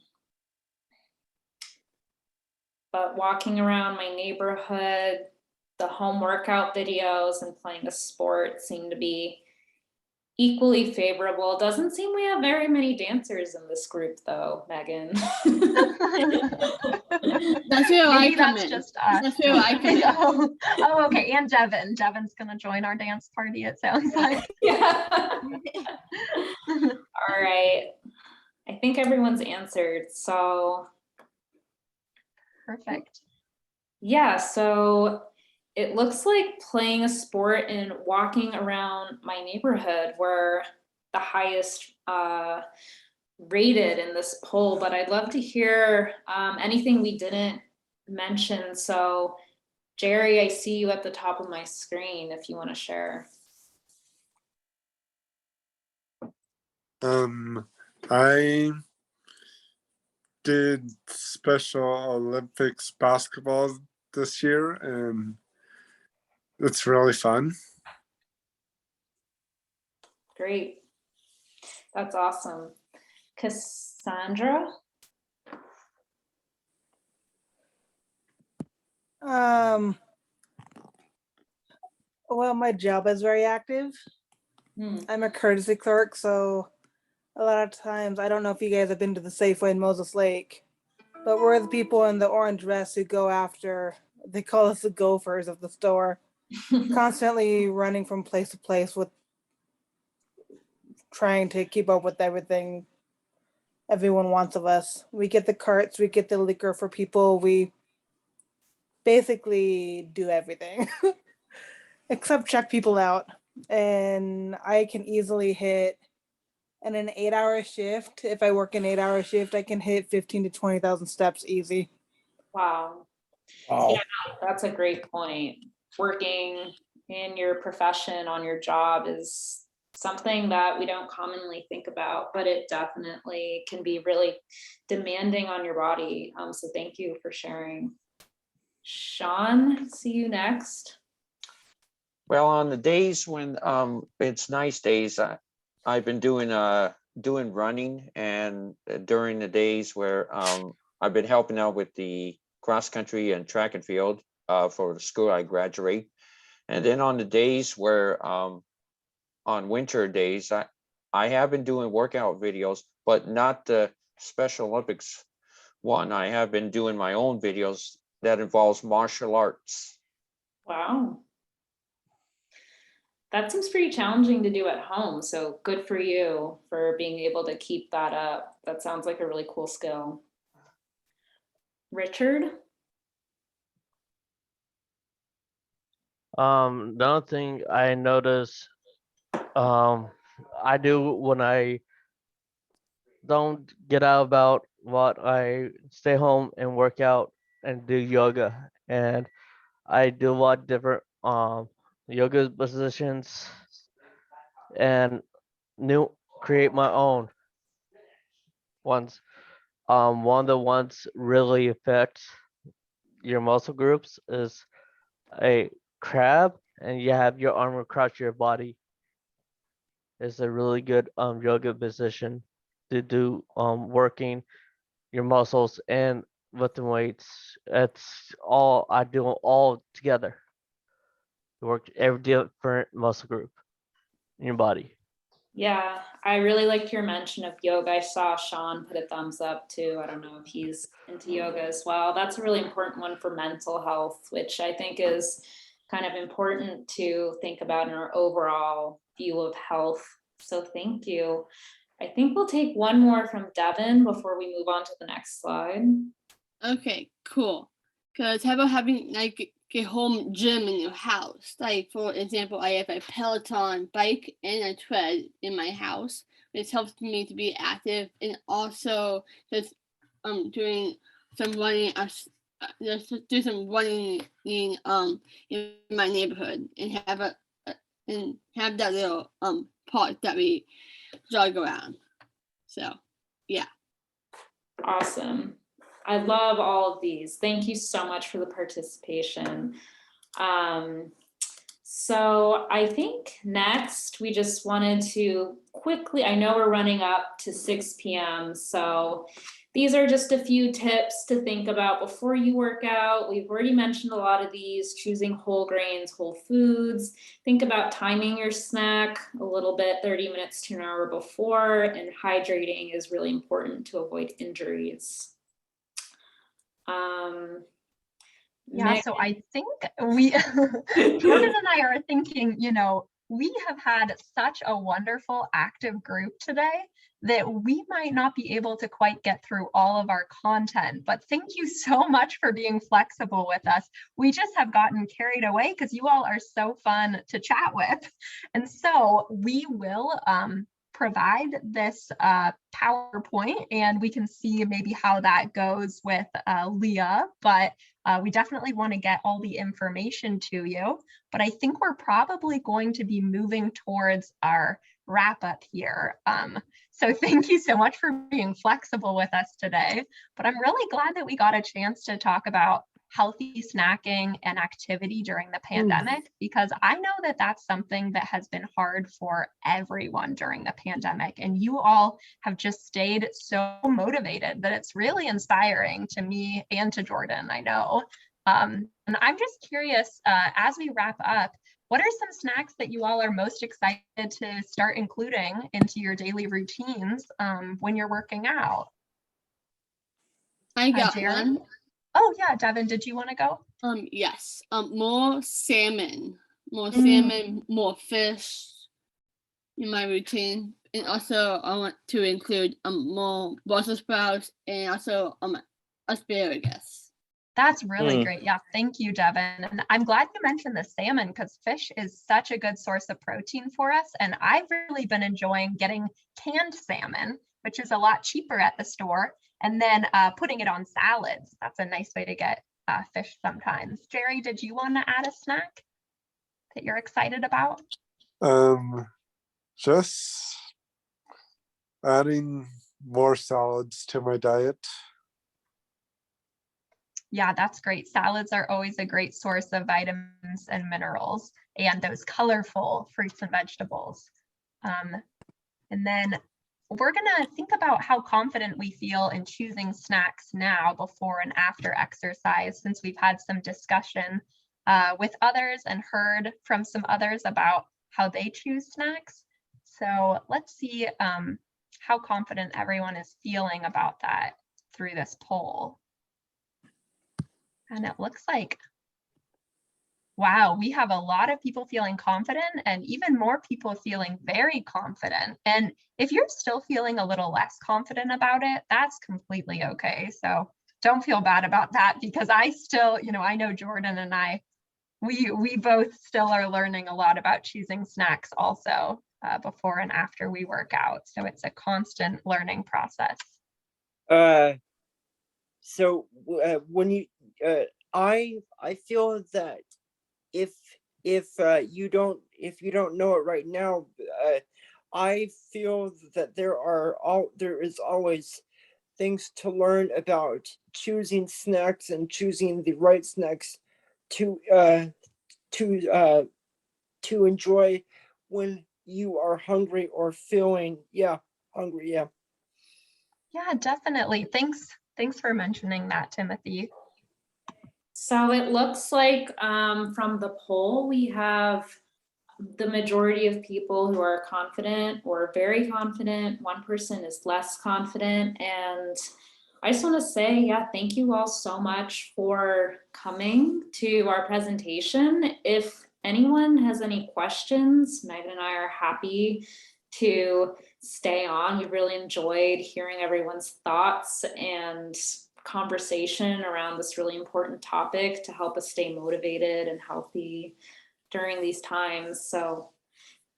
But walking around my neighborhood, the home workout videos, and playing a sport seem to be equally favorable. Doesn't seem we have very many dancers in this group though, Megan. That's where I Maybe come that's in. just us. That's where I come in. Oh, okay. And Devin. Devin's gonna join our dance party, it sounds like. Yeah. All right. I think everyone's answered. So perfect. Yeah, so it looks like playing a sport and walking around my neighborhood were the highest rated in this poll, but I'd love to hear anything we didn't mention. So Jerry, I see you at the top of my screen if you want to share. I did Special Olympics basketball this year, and it's really fun. Great. That's awesome. Cassandra? Well, my job is very active. I'm a courtesy clerk, so a lot of times, I don't know if you guys have been to the Safeway in Moses Lake, but we're the people in the orange dress who go after, they call us the gophers of the store, constantly running from place to place with trying to keep up with everything everyone wants of us. We get the carts, we get the liquor for people, we basically do everything except check people out. And I can easily hit in an 8-hour shift. If I work an 8-hour shift, I can hit 15 to 20,000 steps easy. Wow. Wow. Yeah, that's a great point. Working in your profession on your job is something that we don't commonly think about, but it definitely can be really demanding on your body. So thank you for sharing. Sean, see you next. Well, on the days when it's nice days, I've been doing running, and during the days where I've been helping out with the cross country and track and field for the school I graduate. And then on the days where on winter days, I have been doing workout videos, but not the Special Olympics one. I have been doing my own videos that involves martial arts. Wow. That seems pretty challenging to do at home. So good for you for being able to keep that up. That sounds like a really cool skill. Richard? Another thing I notice I do when I don't get out about what I stay home and work out and do yoga, and I do a lot of different yoga positions and create my own ones. One of the ones really affects your muscle groups is a crab, and you have your arm across your body. It's a really good yoga position to do working your muscles and lifting weights. It's all I do all together. To work every different muscle group in your body. Yeah, I really liked your mention of yoga. I saw Sean put a thumbs up too. I don't know if he's into yoga as well. That's a really important one for mental health, which I think is kind of important to think about in our overall view of health. So thank you. I think we'll take one more from Devin before we move on to the next slide. Okay, cool. Because how about having like a home gym in your house? Like for example, I have a Peloton bike and a tread in my house, which helps me to be active, and also just doing some running. Just do some running in my neighborhood and have that little park that we jog around. So yeah. Awesome. I love all of these. Thank you so much for the participation. So I think next we just wanted to quickly, I know we're running up to 6 p.m. So these are just a few tips to think about before you work out. We've already mentioned a lot of these, choosing whole grains, whole foods. Think about timing your snack a little bit, 30 minutes to an hour before, and hydrating is really important to avoid injuries. Yeah, so I think we, Jordan and I are thinking, you know, we have had such a wonderful active group today that we might not be able to quite get through all of our content, but thank you so much for being flexible with us. We just have gotten carried away because you all are so fun to chat with. And so we will provide this PowerPoint and we can see maybe how that goes with Leah, but we definitely want to get all the information to you. But I think we're probably going to be moving towards our wrap up here. So thank you so much for being flexible with us today. But I'm really glad that we got a chance to talk about healthy snacking and activity during the pandemic, because I know that that's something that has been hard for everyone during the pandemic. And you all have just stayed so motivated that it's really inspiring to me and to Jordan, I know. And I'm just curious, as we wrap up, what are some snacks that you all are most excited to start including into your daily routines when you're working out? I got Jared? one. Oh yeah, Devin, did you want to go? Yes. More salmon, more fish in my routine, and also I want to include more Brussels sprouts and also asparagus. That's really great. Yeah, thank you, Devin. And I'm glad you mentioned the salmon because fish is such a good source of protein for us. And I've really been enjoying getting canned salmon, which is a lot cheaper at the store, and then putting it on salads. That's a nice way to get fish sometimes. Jerry, did you want to add a snack that you're excited about? Just adding more salads to my diet. Yeah, that's great. Salads are always a great source of vitamins and minerals and those colorful fruits and vegetables. And then we're gonna think about how confident we feel in choosing snacks now before and after exercise, since we've had some discussion with others and heard from some others about how they choose snacks. So let's see how confident everyone is feeling about that through this poll. And it looks like, wow, we have a lot of people feeling confident and even more people feeling very confident. And if you're still feeling a little less confident about it, that's completely okay. So don't feel bad about that, because I still, you know, I know Jordan and I, we both still are learning a lot about choosing snacks also before and after we work out. So it's a constant learning process. So when you, I feel that if you don't know it right now, I feel that there is always things to learn about choosing snacks and choosing the right snacks to enjoy when you are hungry or feeling hungry. Yeah, definitely. Thanks for mentioning that, Timothy. So it looks like from the poll, we have the majority of people who are confident or very confident. 1% is less confident. And I just want to say, yeah, thank you all so much for coming to our presentation. If anyone has any questions, Megan and I are happy to stay on. We really enjoyed hearing everyone's thoughts and conversation around this really important topic to help us stay motivated and healthy during these times. So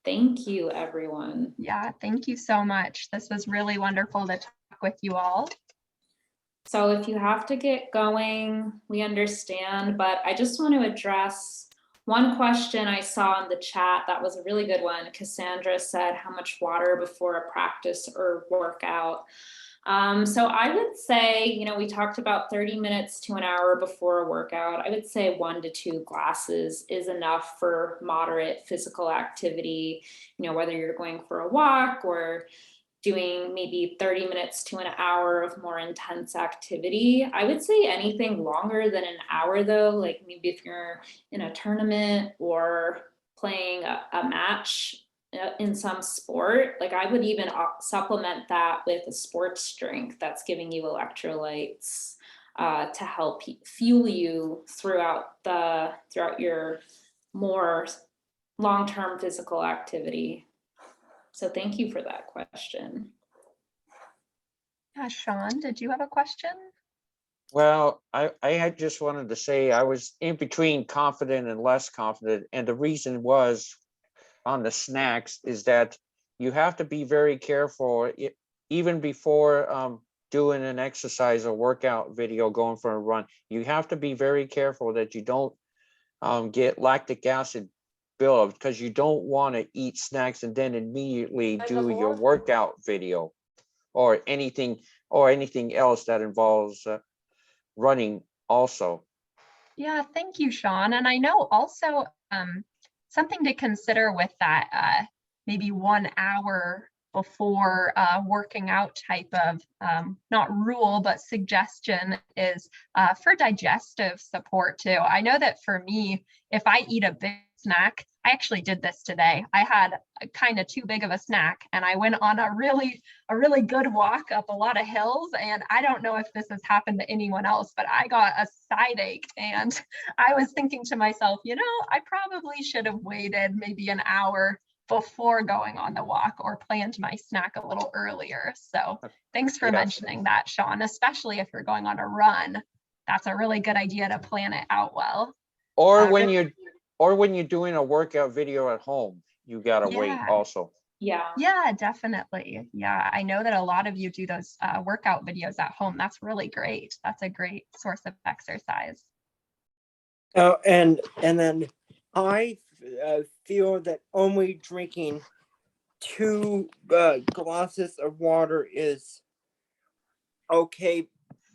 thank you, everyone. Yeah, thank you so much. This was really wonderful to talk with you all. So if you have to get going, we understand, but I just want to address one question I saw in the chat. That was a really good one. Cassandra said, how much water before a practice or workout? So I would say, you know, we talked about 30 minutes to an hour before a workout. I would say 1 to 2 glasses is enough for moderate physical activity, you know, whether you're going for a walk or doing maybe 30 minutes to an hour of more intense activity. I would say anything longer than an hour though, like maybe if you're in a tournament or playing a match in some sport, like I would even supplement that with a sports drink that's giving you electrolytes to help fuel you throughout your more long-term physical activity. So thank you for that question. Yeah, Sean, did you have a question? Well, I had just wanted to say I was in between confident and less confident. And the reason was on the snacks is that you have to be very careful even before doing an exercise or workout video, going for a run. You have to be very careful that you don't get lactic acid buildup, because you don't want to eat snacks and then immediately do your workout video or anything else that involves running also. Yeah, thank you, Sean. And I know also something to consider with that maybe 1 hour before working out type of not rule, but suggestion is for digestive support too. I know that for me, if I eat a big snack, I actually did this today. I had kind of too big of a snack and I went on a really good walk up a lot of hills. And I don't know if this has happened to anyone else, but I got a side ache and I was thinking to myself, you know, I probably should have waited maybe an hour before going on the walk or planned my snack a little earlier. So thanks for mentioning that, Sean, especially if you're going on a run. That's a really good idea to plan it out well. Or when you're doing a workout video at home, you gotta wait also. Yeah, definitely. Yeah, I know that a lot of you do those workout videos at home. That's really great. That's a great source of exercise. Oh, and then I feel that only drinking 2 glasses of water is okay,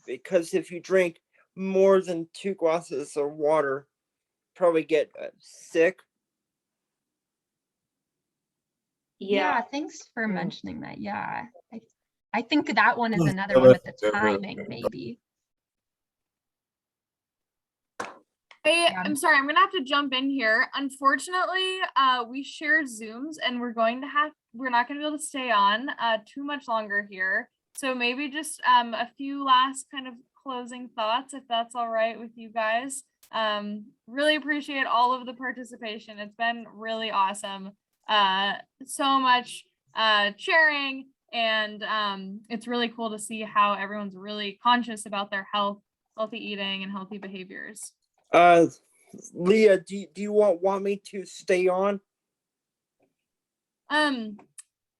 because if you drink more than 2 glasses of water, probably get sick. Yeah, thanks for mentioning that. Yeah, I think that one is another one with the timing, maybe. Hey, I'm sorry, I'm gonna have to jump in here. Unfortunately, we share Zooms and we're not gonna be able to stay on too much longer here. So maybe just a few last kind of closing thoughts, if that's all right with you guys. Really appreciate all of the participation. It's been really awesome. So much sharing, and it's really cool to see how everyone's really conscious about their health, healthy eating, and healthy behaviors. Leah, do you want me to stay on?